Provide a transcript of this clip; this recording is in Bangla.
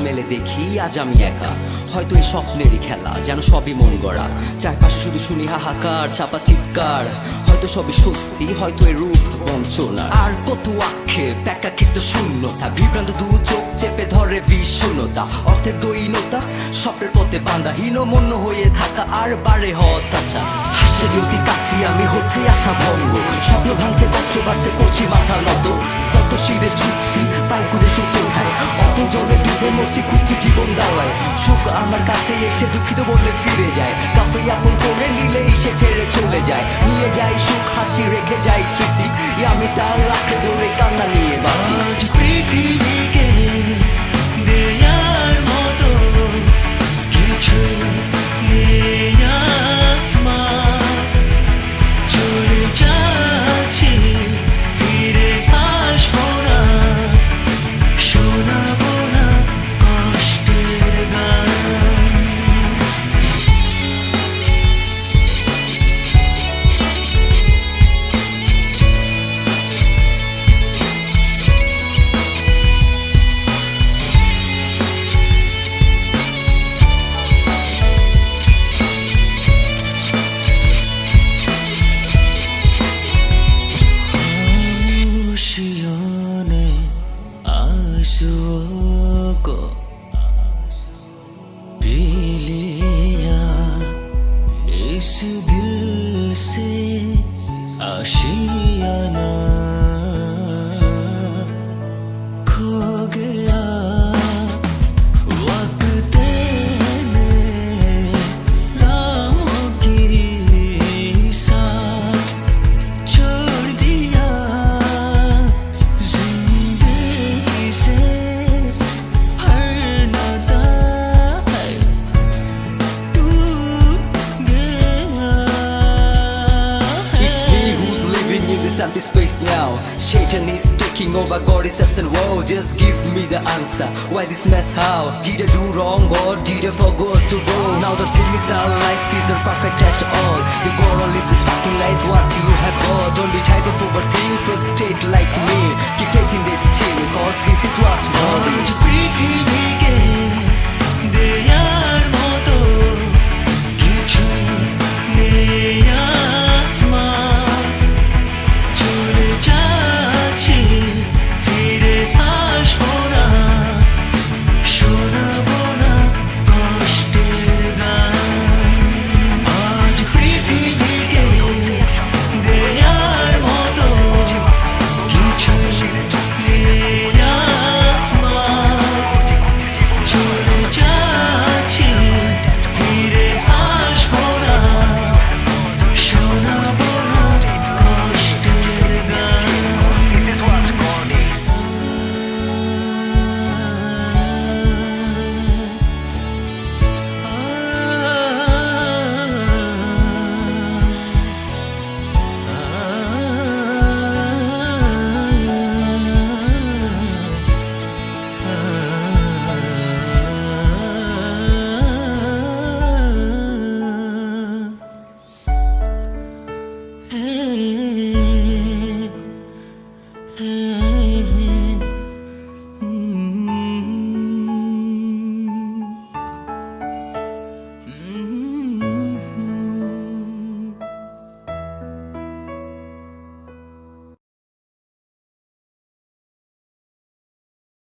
মেলে দেখি আজ আমি একা, হয়তো এই স্বপ্নেরই খেলা, যেন সবই মন গড়া। চারপাশে শুধু শুনি হাহাকার, চাপা চিৎকার, হয়তো সবই সত্যি, হয়তো এই রূপ বঞ্চনা। আর কত আক্ষেপ, একাকিত্ব শূন্যতা, বিভ্রান্ত দু চোখ চেপে ধরে বিষণ্ণতা, অর্থের দৈনতা, স্বপ্নের পথে বাঁধা হীনমন্য হয়ে থাকা আর বাড়ে হতাশা। হাসের অতি কাছি আমি, হচ্ছে আশা ভঙ্গ, স্বপ্ন ভাঙছে, কষ্ট বাড়ছে, করছি মাথার মতো, কত শিরে ছুটছি, পায়ে কুদে সুতো খায়, অত জলে ডুবে মরছি, খুঁজছি জীবন দাওয়ায়। সুখ আমার কাছে এসে দুঃখিত বললে ফিরে যায়, কাউকে আপন করে নিলে এসে ছেড়ে চলে যায়। নিয়ে যাই সুখ, হাসি রেখে যাই স্মৃতি, আমি তার আঁকড়ে ধরে কান্না নিয়ে বাঁচি। পৃথিবীকে দেয়ার মতো কিছু নেই আমার, চলে যাচ্ছি, ফিরে আসবো না, শোনাবো না কষ্টের গান। खुशियों ने आंसुओं को पी लिया, इस दिल से आशियाना खो गया, वक्त ने राहों की साथ छोड़ दिया, जिंदगी से हर नाता टूट गया। It's me who's living in this empty space now. Satan is taking over, God is absent. Whoa, just give me the answer. Why this mess? How did I do wrong, or did I forget to go? Now the thing is that life isn't perfect at all. You gotta live this fucking life what you have got. Don't be tired of overthink, frustrate like me. Keep faith in this thing, cause this is what's God is. आज পৃথিবীকে দেয়ার মতো কিছু নেই আমার, চলে যাচ্ছি, ফিরে আসবো না, শোনাবো না কষ্টের গান। আজ পৃথিবীকে দেয়ার মতো কিছু নেই আমার, চলে যাচ্ছি, ফিরে আসবো না, শোনাবো না কষ্টের গান। Hey